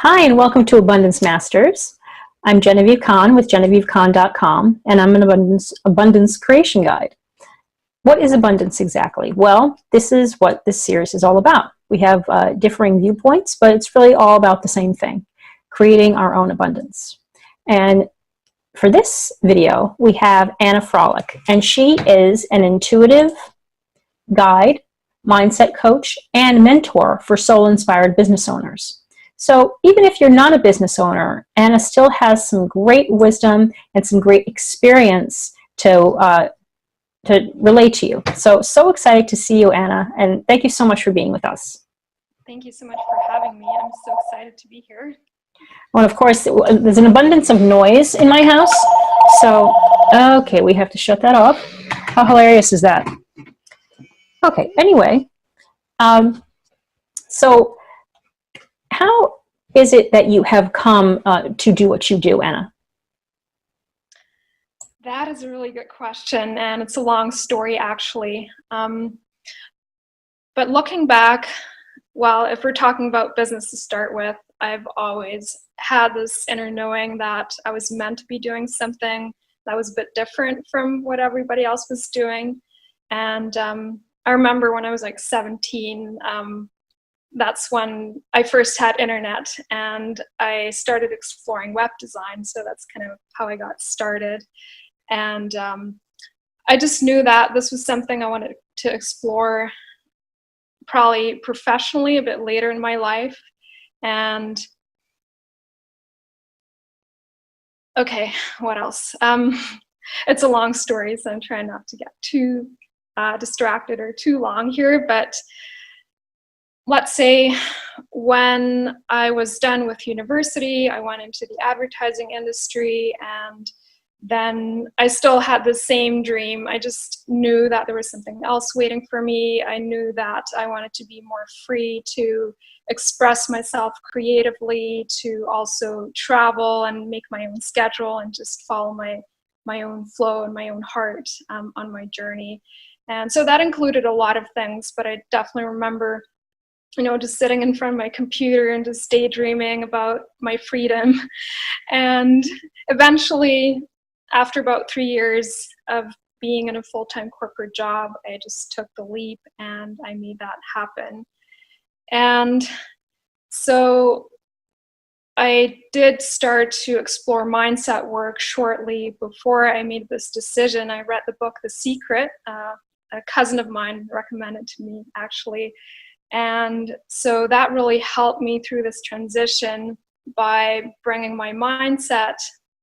Hi, and welcome to Abundance Masters. I'm Genevieve Kahn with GenevieveKahn.com, and I'm an abundance creation guide. What is abundance exactly? Well, this is what this series is all about. We have differing viewpoints, but it's really all about the same thing, creating our own abundance. And for this video, we have Anna Frolik, and she is an intuitive guide, mindset coach, and mentor for soul-inspired business owners. So even if you're not a business owner, Anna still has some great wisdom and some great experience to relate to you. So excited to see you, Anna, and thank you so much for being with us. Thank you so much for having me. I'm so excited to be here. Well, of course, there's an abundance of noise in my house, so, okay, we have to shut that off. How hilarious is that? Okay, anyway, so how is it that you have come to do what you do, Anna? That is a really good question, and it's a long story, actually. But looking back, well, if we're talking about business to start with, I've always had this inner knowing that I was meant to be doing something that was a bit different from what everybody else was doing. And I remember when I was like 17, that's when I first had internet, and I started exploring web design. So that's kind of how I got started. And I just knew that this was something I wanted to explore probably professionally a bit later in my life. And okay, what else? It's a long story, so I'm trying not to get too distracted or too long here, but let's say when I was done with university, I went into the advertising industry, and then I still had the same dream. I just knew that there was something else waiting for me. I knew that I wanted to be more free to express myself creatively, to also travel and make my own schedule and just follow my own flow and my own heart on my journey. And so that included a lot of things, but I definitely remember, you know, just sitting in front of my computer and just daydreaming about my freedom. And eventually, after about 3 years of being in a full-time corporate job, I just took the leap and I made that happen. And so I did start to explore mindset work shortly before I made this decision. I read the book The Secret. A cousin of mine recommended to me, actually. And so that really helped me through this transition by bringing my mindset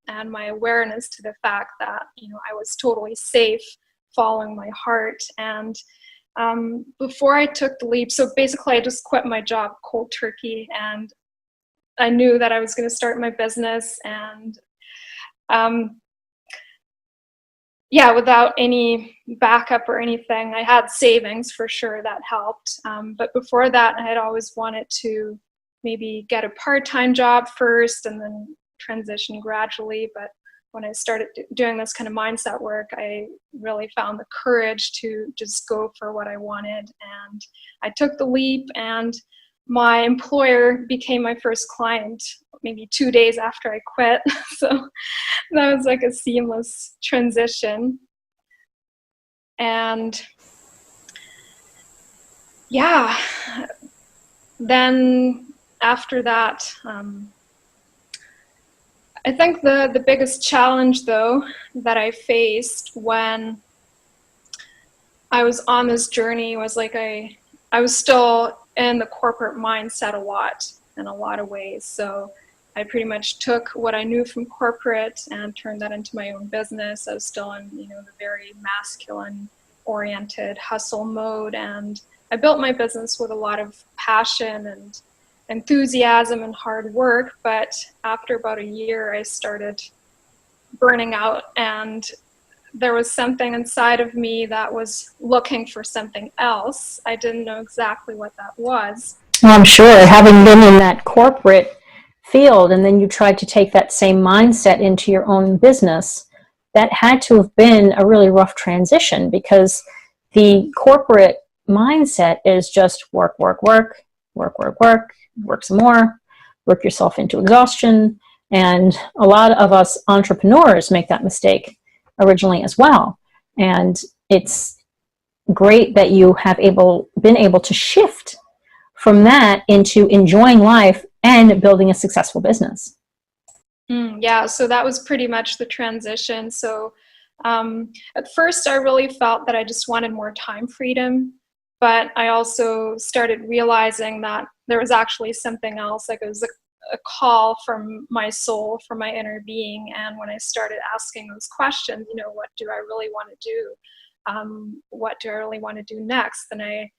and my awareness to the fact that, you know, I was totally safe following my heart. And before I took the leap, so basically I just quit my job cold turkey, and I knew that I was going to start my business, and yeah, without any backup or anything. I had savings for sure that helped. But before that, I had always wanted to maybe get a part-time job first and then transition gradually. But when I started doing this kind of mindset work, I really found the courage to just go for what I wanted. And I took the leap, and my employer became my first client maybe 2 days after I quit. So that was like a seamless transition. And yeah, then after that, I think the biggest challenge, though, that I faced when I was on this journey was like I was still in the corporate mindset a lot in a lot of ways. So I pretty much took what I knew from corporate and turned that into my own business. I was still in, you know, the very masculine-oriented hustle mode, and I built my business with a lot of passion and enthusiasm and hard work. But after about a year, I started burning out, and there was something inside of me that was looking for something else. I didn't know exactly what that was. Well, I'm sure, having been in that corporate field, and then you tried to take that same mindset into your own business, that had to have been a really rough transition, because the corporate mindset is just work, work, work, work, work, work, work some more, work yourself into exhaustion. And a lot of us entrepreneurs make that mistake originally as well. And it's great that you have been able to shift from that into enjoying life and building a successful business. Yeah, so that was pretty much the transition. So at first I really felt that I just wanted more time freedom, but I also started realizing that there was actually something else, like it was a call from my soul, from my inner being. And when I started asking those questions, you know, what do I really want to do? What do I really want to do next? Then I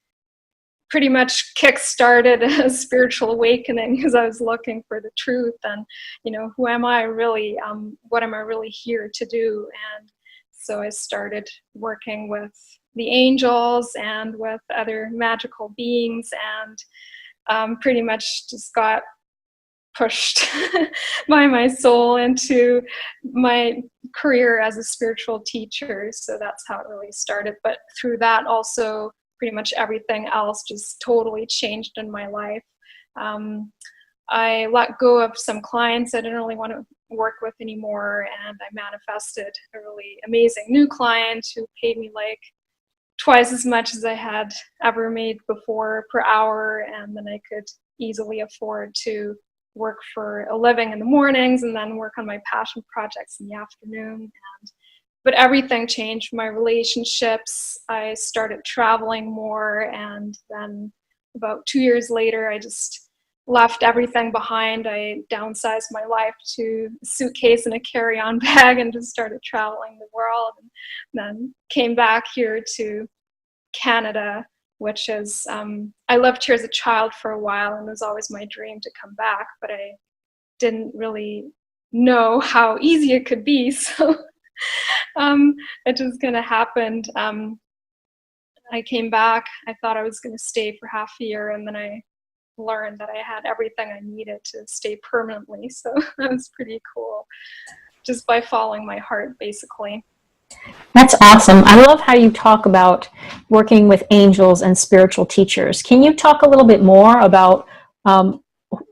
pretty much kick-started a spiritual awakening because I was looking for the truth and, you know, who am I really? What am I really here to do? And so I started working with the angels and with other magical beings, and pretty much just got pushed by my soul into my career as a spiritual teacher. So that's how it really started. But through that also, pretty much everything else just totally changed in my life. I let go of some clients I didn't really want to work with anymore, and I manifested a really amazing new client who paid me like twice as much as I had ever made before per hour, and then I could easily afford to work for a living in the mornings and then work on my passion projects in the afternoon. But everything changed. My relationships, I started traveling more, and then about 2 years later, I just left everything behind. I downsized my life to a suitcase and a carry-on bag and just started traveling the world, and then came back here to Canada, which is, I lived here as a child for a while, and it was always my dream to come back, but I didn't really know how easy it could be, so it just kind of happened. I came back, I thought I was going to stay for half a year, and then I learned that I had everything I needed to stay permanently, so that was pretty cool, just by following my heart, basically. That's awesome. I love how you talk about working with angels and spiritual teachers. Can you talk a little bit more about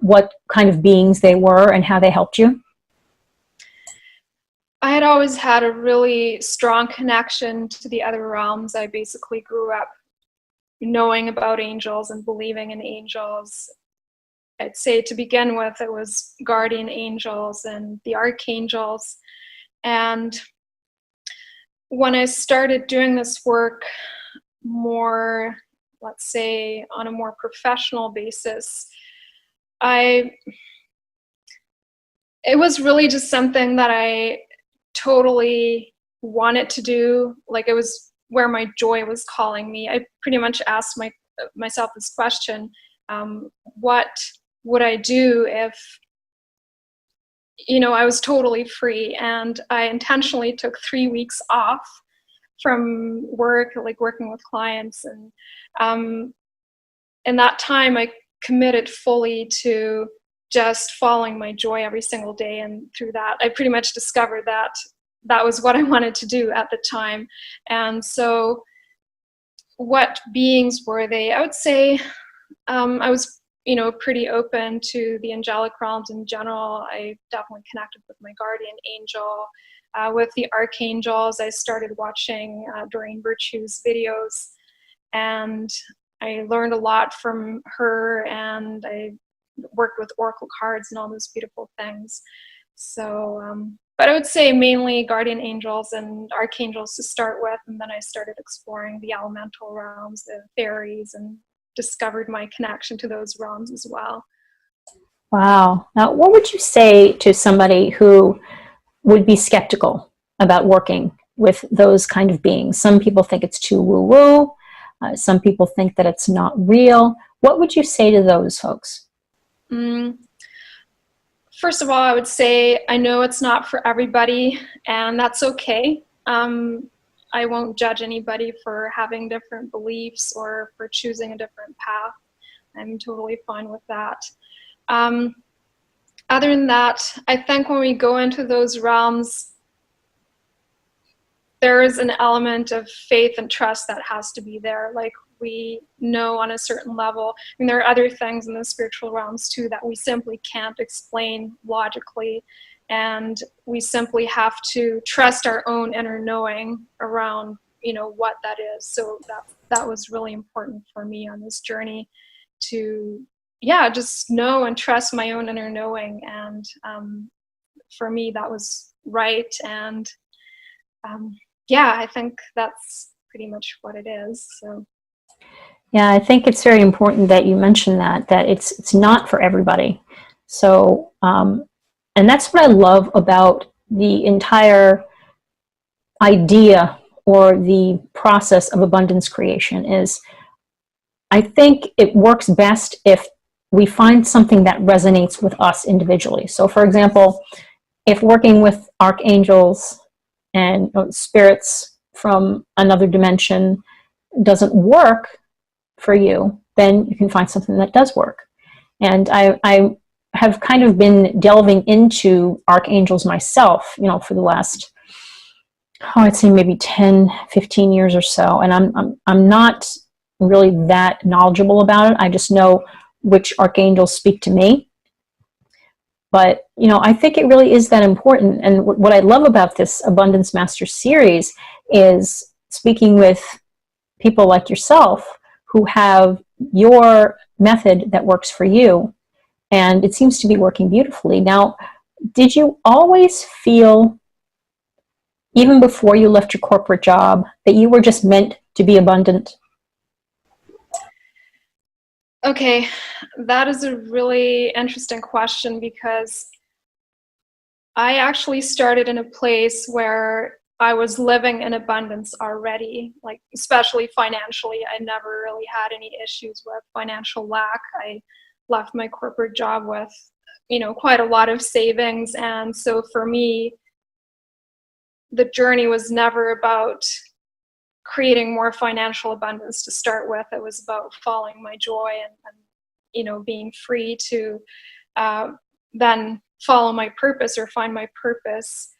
what kind of beings they were and how they helped you? I had always had a really strong connection to the other realms. I basically grew up knowing about angels and believing in angels. I'd say to begin with, it was guardian angels and the archangels. And when I started doing this work more, let's say, on a more professional basis, it was really just something that I totally wanted to do. Like, it was where my joy was calling me. I pretty much asked myself this question, what would I do if, you know, I was totally free? And I intentionally took 3 weeks off from work, like working with clients. And in that time, I committed fully to just following my joy every single day. And through that, I pretty much discovered that that was what I wanted to do at the time. And so what beings were they? I would say I was, you know, pretty open to the angelic realms in general. I definitely connected with my guardian angel. With the archangels, I started watching Doreen Virtue's videos, and I learned a lot from her, and I worked with oracle cards and all those beautiful things. So, but I would say mainly guardian angels and archangels to start with, and then I started exploring the elemental realms, the fairies, and discovered my connection to those realms as well. Wow. Now, what would you say to somebody who would be skeptical about working with those kind of beings? Some people think it's too woo-woo. Some people think that it's not real. What would you say to those folks? First of all, I would say I know it's not for everybody, and that's okay. I won't judge anybody for having different beliefs or for choosing a different path. I'm totally fine with that. Other than that, I think when we go into those realms, there is an element of faith and trust that has to be there. Like, we know on a certain level. I mean, there are other things in the spiritual realms too that we simply can't explain logically, and we simply have to trust our own inner knowing around, what that is. So that was really important for me on this journey, to just know and trust my own inner knowing. And for me, that was right. And I think that's pretty much what it is. So Yeah, I think it's very important that you mention that it's not for everybody. So, and that's what I love about the entire idea or the process of abundance creation is I think it works best if we find something that resonates with us individually. So for example, if working with archangels and spirits from another dimension doesn't work for you, then you can find something that does work. And I have kind of been delving into archangels myself, for the last, I'd say maybe 10, 15 years or so. And I'm not really that knowledgeable about it. I just know which archangels speak to me. But, I think it really is that important. And what I love about this Abundance Master series is speaking with people like yourself who have your method that works for you. And it seems to be working beautifully. Now, did you always feel, even before you left your corporate job, that you were just meant to be abundant? okay, that is a really interesting question, because I actually started in a place where I was living in abundance already, like especially financially. I never really had any issues with financial lack. I left my corporate job with, quite a lot of savings. And so for me, the journey was never about creating more financial abundance to start with. It was about following my joy and being free to then follow my purpose or find my purpose.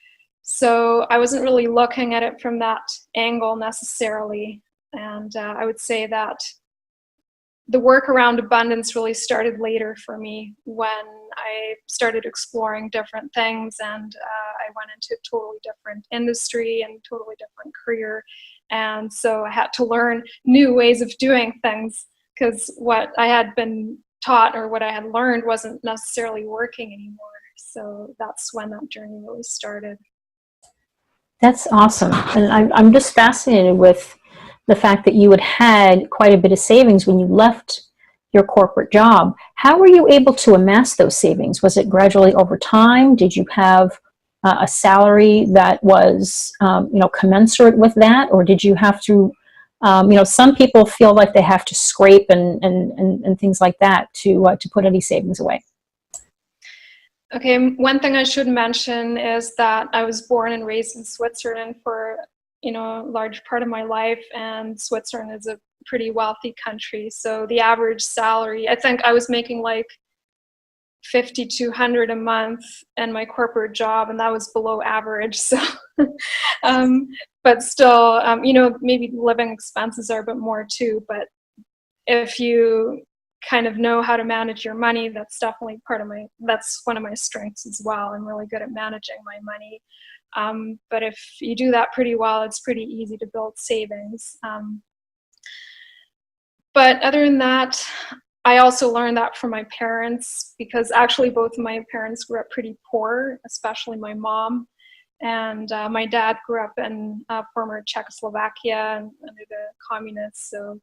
So I wasn't really looking at it from that angle necessarily. And I would say that the work around abundance really started later for me, when I started exploring different things, and I went into a totally different industry and totally different career. And so I had to learn new ways of doing things, because what I had been taught or what I had learned wasn't necessarily working anymore. So that's when that journey really started. That's awesome. And I'm just fascinated with the fact that you had quite a bit of savings when you left your corporate job. How were you able to amass those savings? Was it gradually over time? Did you have a salary that was, commensurate with that? Or did you have to, some people feel like they have to scrape and things like that to put any savings away. Okay, one thing I should mention is that I was born and raised in Switzerland for, a large part of my life, and Switzerland is a pretty wealthy country. So the average salary, I think I was making like $5,200 a month in my corporate job, and that was below average. So, but still, maybe living expenses are a bit more too. But if you kind of know how to manage your money, that's definitely that's one of my strengths as well. I'm really good at managing my money. But if you do that pretty well, it's pretty easy to build savings. But other than that, I also learned that from my parents, because actually both of my parents grew up pretty poor, especially my mom. And my dad grew up in former Czechoslovakia under the communists. So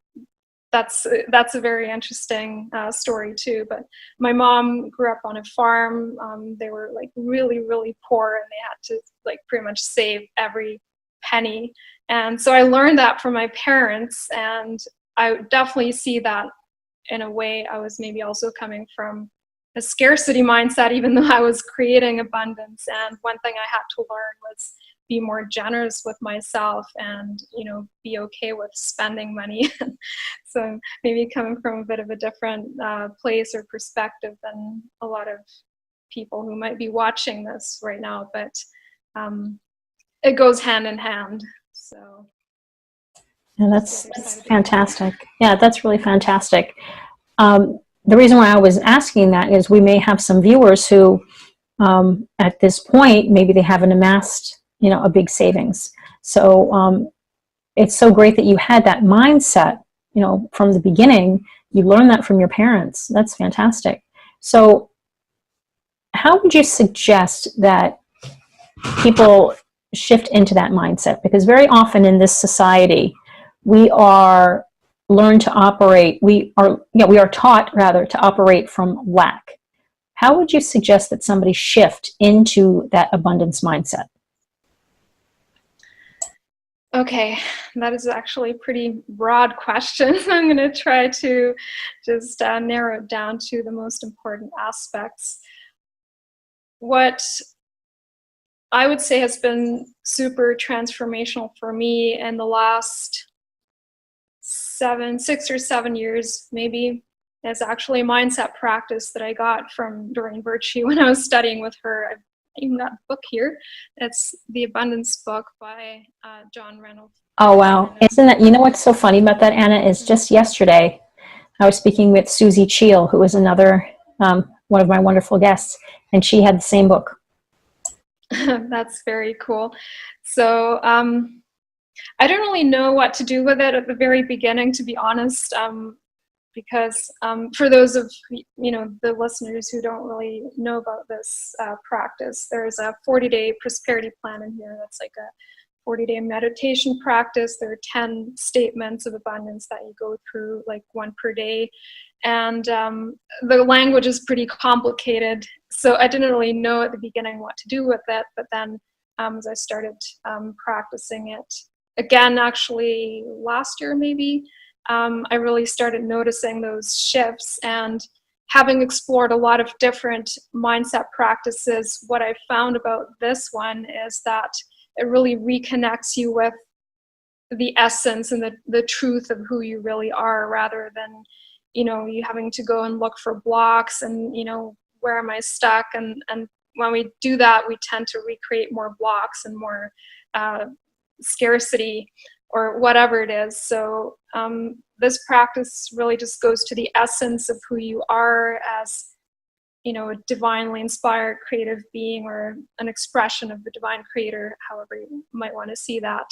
that's a very interesting story too. But my mom grew up on a farm. They were like really, really poor, and they had to like pretty much save every penny. And so I learned that from my parents, and I definitely see that in a way I was maybe also coming from a scarcity mindset, even though I was creating abundance. And one thing I had to learn was be more generous with myself and, be okay with spending money. So maybe coming from a bit of a different place or perspective than a lot of people who might be watching this right now, but it goes hand in hand. So. Yeah, the other that's side of the coin. fantastic. Yeah, that's really fantastic. The reason why I was asking that is we may have some viewers who, at this point, maybe they haven't amassed, a big savings. So it's so great that you had that mindset, from the beginning. You learned that from your parents. That's fantastic. So how would you suggest that people shift into that mindset? Because very often in this society, we are learned to operate, we are taught rather to operate from lack. How would you suggest that somebody shift into that abundance mindset? Okay, that is actually a pretty broad question. I'm going to try to just narrow it down to the most important aspects. What I would say has been super transformational for me in the last 6 or 7 years, maybe, is actually a mindset practice that I got from Doreen Virtue when I was studying with her. I've even got a book here. It's The Abundance Book by John Reynolds. Oh, wow. Isn't that, what's so funny about that, Anna, is just yesterday I was speaking with Susie Cheel, who is another one of my wonderful guests, and she had the same book. That's very cool. So I don't really know what to do with it at the very beginning, to be honest, because for those of the listeners who don't really know about this practice, there's a 40-day prosperity plan in here. That's like a 40-day meditation practice. There are 10 statements of abundance that you go through, like one per day. And the language is pretty complicated. So I didn't really know at the beginning what to do with it. But then as I started practicing it again, actually last year maybe, I really started noticing those shifts. And having explored a lot of different mindset practices, what I found about this one is that it really reconnects you with the essence and the truth of who you really are, rather than you having to go and look for blocks and where am I stuck, and when we do that, we tend to recreate more blocks and more scarcity or whatever it is. So this practice really just goes to the essence of who you are as a divinely inspired creative being, or an expression of the divine creator, however you might want to see that.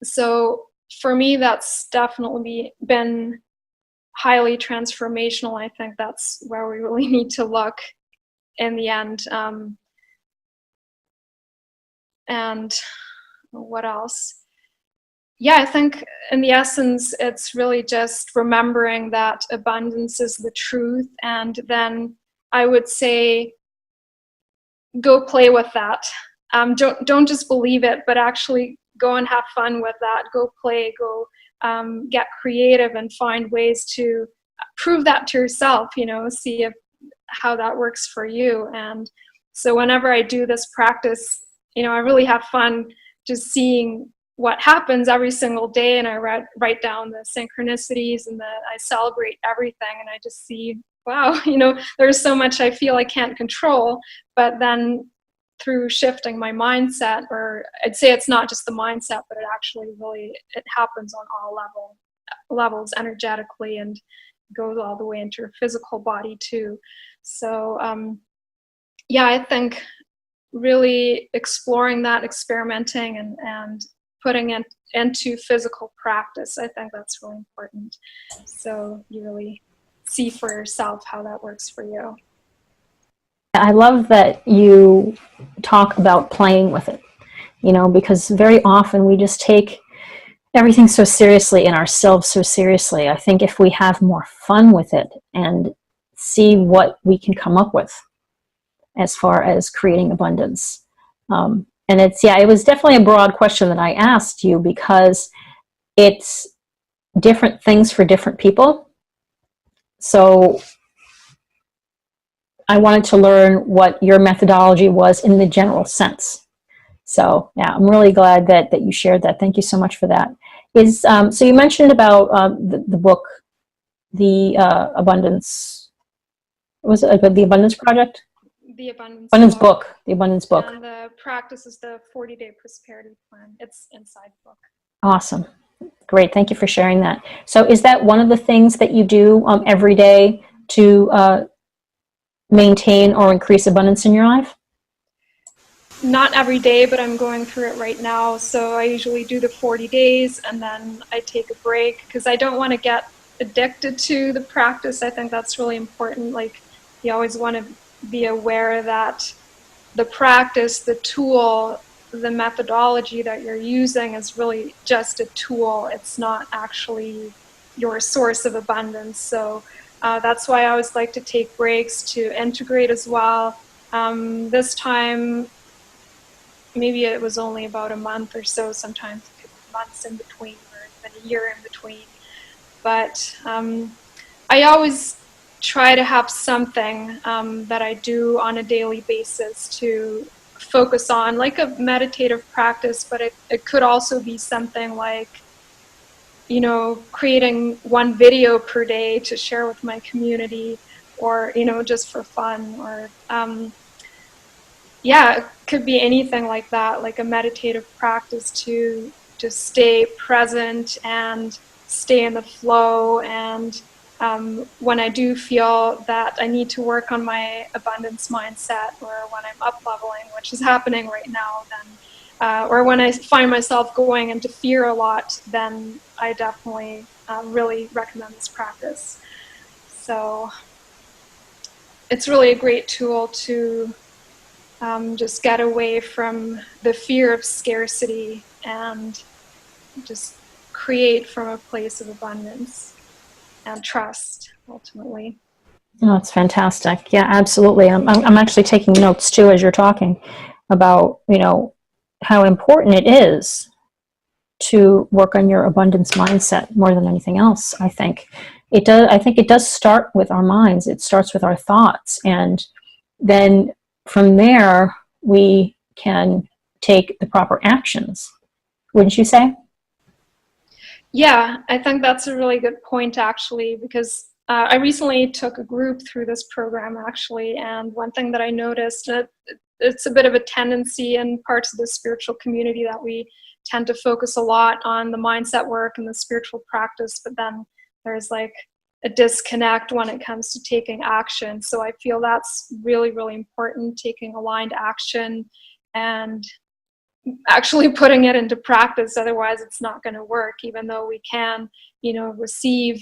So for me, that's definitely been highly transformational. I think that's where we really need to look in the end. And what else? Yeah, I think in the essence, it's really just remembering that abundance is the truth. And then I would say, go play with that. Don't just believe it, but actually go and have fun with that. Go play, go get creative and find ways to prove that to yourself, see how that works for you. And so whenever I do this practice, I really have fun just seeing what happens every single day, and I write down the synchronicities, and I celebrate everything, and I just see, wow, there's so much I feel I can't control, but then through shifting my mindset, or I'd say it's not just the mindset, but it actually really, it happens on all levels energetically, and goes all the way into your physical body too. So yeah, I think really exploring that, experimenting, and putting it into physical practice, I think that's really important. So you really see for yourself how that works for you. I love that you talk about playing with it, because very often we just take everything so seriously and ourselves so seriously. I think if we have more fun with it and see what we can come up with as far as creating abundance. And it was definitely a broad question that I asked you, because it's different things for different people. So I wanted to learn what your methodology was in the general sense. So yeah, I'm really glad that you shared that. Thank you so much for that. So you mentioned about the book, the Abundance, was it the Abundance Project? The Abundance Book. The Abundance Book. And the practice is the 40-day prosperity plan. It's inside the book. Awesome. Great. Thank you for sharing that. So is that one of the things that you do every day to maintain or increase abundance in your life? Not every day, but I'm going through it right now. So I usually do the 40 days and then I take a break because I don't want to get addicted to the practice. I think that's really important. Like, you always want to be aware that the practice, the tool, the methodology that you're using is really just a tool. It's not actually your source of abundance. So that's why I always like to take breaks to integrate as well. This time, maybe it was only about a month or so. Sometimes it could be months in between or even a year in between. But I always try to have something that I do on a daily basis to focus on, like a meditative practice, but it could also be something like, you know, creating one video per day to share with my community, or, you know, just for fun, or yeah, it could be anything like that, like a meditative practice to just stay present and stay in the flow. And when I do feel that I need to work on my abundance mindset, or when I'm up leveling, which is happening right now, then or when I find myself going into fear a lot, then I definitely really recommend this practice. So it's really a great tool to just get away from the fear of scarcity and just create from a place of abundance and trust, ultimately. Oh, it's fantastic. Yeah, absolutely. I'm actually taking notes too as you're talking about, you know, how important it is to work on your abundance mindset more than anything else. I think it does. I think it does start with our minds. It starts with our thoughts, and then from there we can take the proper actions. Wouldn't you say? Yeah, I think that's a really good point, actually, because I recently took a group through this program, actually, and one thing that I noticed, it's a bit of a tendency in parts of the spiritual community that we tend to focus a lot on the mindset work and the spiritual practice, but then there's like a disconnect when it comes to taking action. So I feel that's really, really important, taking aligned action and actually putting it into practice. Otherwise it's not going to work, even though we can, you know, receive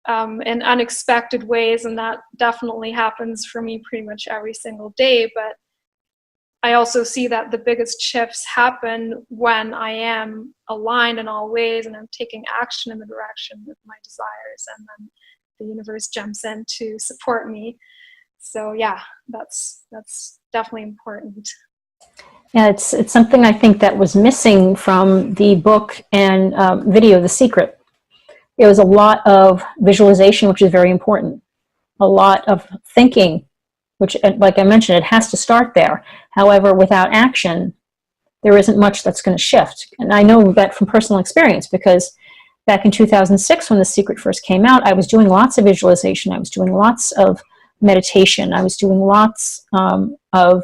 in unexpected ways, and that definitely happens for me pretty much every single day. But I also see that the biggest shifts happen when I am aligned in all ways and I'm taking action in the direction of my desires, and then the universe jumps in to support me. So yeah, that's definitely important. Yeah, it's something I think that was missing from the book and video, The Secret. There was a lot of visualization, which is very important. A lot of thinking, which, like I mentioned, it has to start there. However, without action, there isn't much that's going to shift. And I know that from personal experience, because back in 2006, when The Secret first came out, I was doing lots of visualization. I was doing lots of meditation. I was doing lots of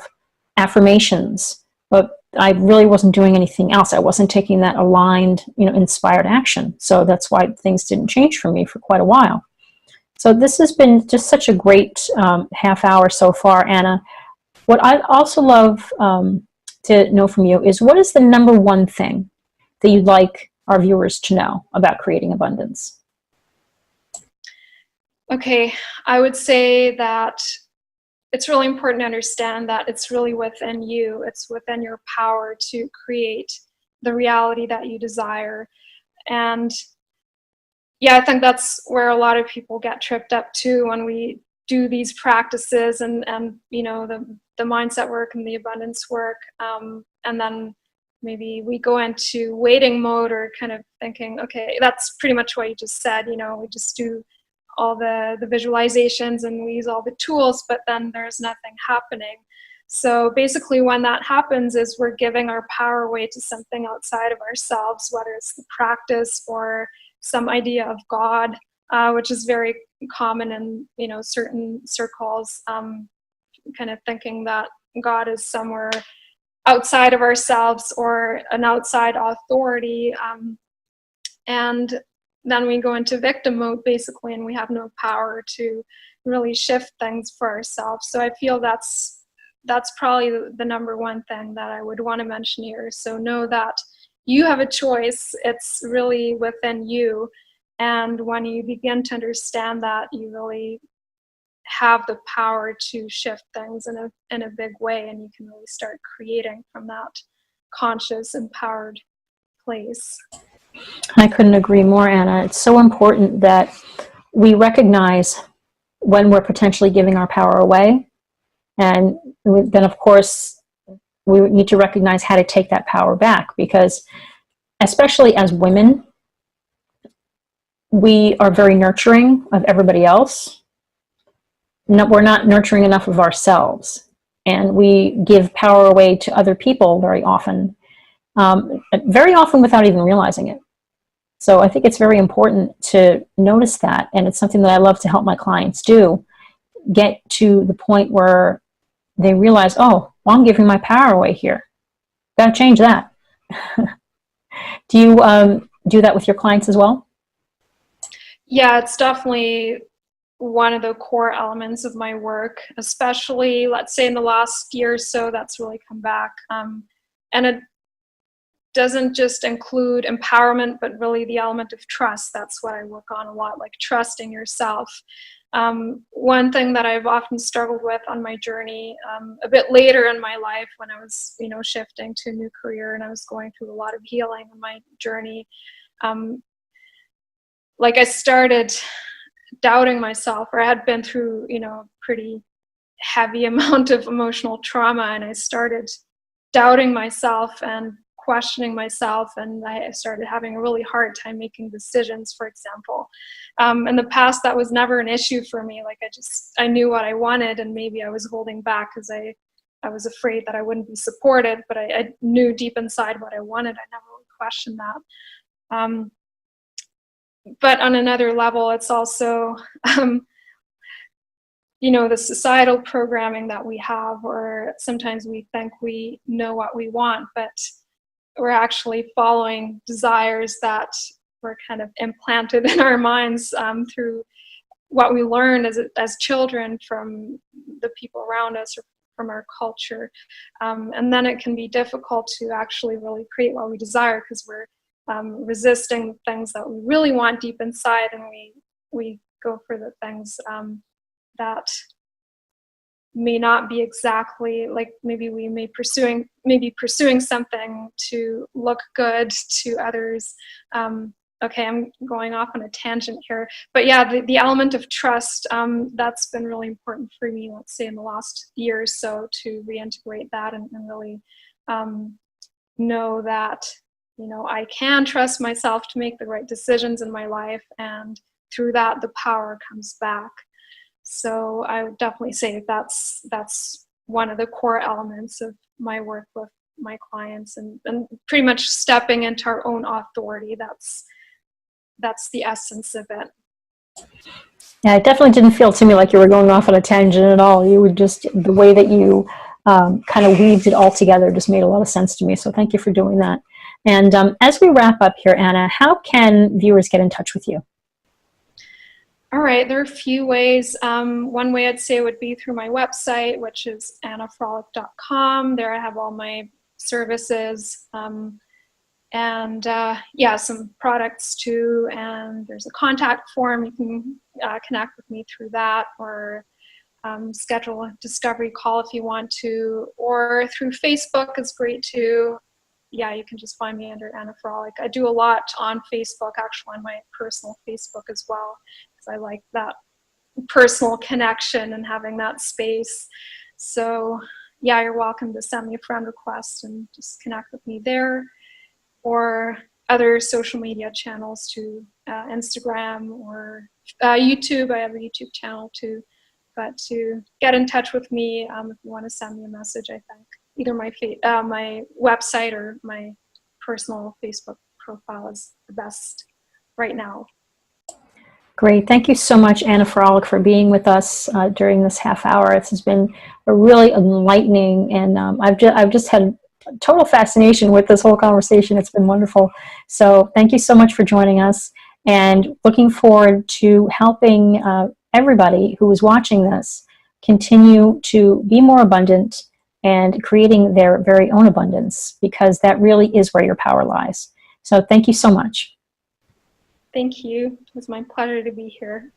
affirmations, but I really wasn't doing anything else. I wasn't taking that aligned, you know, inspired action. So that's why things didn't change for me for quite a while. So this has been just such a great half hour so far, Anna. What I'd also love to know from you is, what is the number one thing that you'd like our viewers to know about creating abundance? Okay, I would say that it's really important to understand that it's really within you. It's within your power to create the reality that you desire. And yeah, I think that's where a lot of people get tripped up too when we do these practices and you know, the mindset work and the abundance work. And then maybe we go into waiting mode, or kind of thinking, okay, that's pretty much what you just said, you know, we just do all the visualizations and we use all the tools, but then there's nothing happening. So basically when that happens is we're giving our power away to something outside of ourselves, whether it's the practice or some idea of God, which is very common in, you know, certain circles, kind of thinking that God is somewhere outside of ourselves or an outside authority. And then we go into victim mode basically, and we have no power to really shift things for ourselves. So I feel that's probably the number one thing that I would want to mention here. So know that you have a choice. It's really within you. And when you begin to understand that, you really have the power to shift things in a big way, and you can really start creating from that conscious, empowered place. I couldn't agree more, Anna. It's so important that we recognize when we're potentially giving our power away. And then, of course, we need to recognize how to take that power back, because especially as women, we are very nurturing of everybody else. No, we're not nurturing enough of ourselves. And we give power away to other people very often without even realizing it. So I think it's very important to notice that, and it's something that I love to help my clients do, get to the point where they realize, oh, well, I'm giving my power away here. Got to change that. Do you do that with your clients as well? Yeah, it's definitely one of the core elements of my work, especially, let's say, in the last year or so, that's really come back. And it doesn't just include empowerment, but really the element of trust. That's what I work on a lot, like trusting yourself. One thing that I've often struggled with on my journey, a bit later in my life when I was, shifting to a new career and I was going through a lot of healing in my journey, like I started doubting myself, or I had been through, pretty heavy amount of emotional trauma, and I started doubting myself and questioning myself, and I started having a really hard time making decisions, for example. In the past, that was never an issue for me. Like I knew what I wanted, and maybe I was holding back because I was afraid that I wouldn't be supported, but I knew deep inside what I wanted. I never really questioned that. But on another level, it's also, the societal programming that we have, or sometimes we think we know what we want, but we're actually following desires that were kind of implanted in our minds through what we learned as children from the people around us or from our culture. And then it can be difficult to actually really create what we desire, because we're resisting things that we really want deep inside, and we go for the things that may not be exactly like, maybe we may be pursuing something to look good to others. Okay, I'm going off on a tangent here, but yeah, the element of trust, that's been really important for me, let's say in the last year or so, to reintegrate that and really know that I can trust myself to make the right decisions in my life, and through that the power comes back. So I would definitely say that's one of the core elements of my work with my clients, and pretty much stepping into our own authority. That's the essence of it. Yeah, it definitely didn't feel to me like you were going off on a tangent at all. You would just, the way that you kind of weaved it all together just made a lot of sense to me. So thank you for doing that. And as we wrap up here, Anna, how can viewers get in touch with you? All right, there are a few ways. One way I'd say would be through my website, which is annafrolik.com. There I have all my services and some products too. And there's a contact form. You can connect with me through that, or schedule a discovery call if you want to, or through Facebook is great too. Yeah, you can just find me under Anna Frolik. I do a lot on Facebook, actually on my personal Facebook as well, because I like that personal connection and having that space. So yeah, you're welcome to send me a friend request and just connect with me there, or other social media channels too, Instagram or YouTube. I have a YouTube channel too. But to get in touch with me, if you want to send me a message, I think either my website or my personal Facebook profile is the best right now. Great. Thank you so much, Anna Frolik, for being with us during this half hour. This has been a really enlightening, and I've just had total fascination with this whole conversation. It's been wonderful. So thank you so much for joining us, and looking forward to helping everybody who is watching this continue to be more abundant and creating their very own abundance, because that really is where your power lies. So thank you so much. Thank you. It was my pleasure to be here.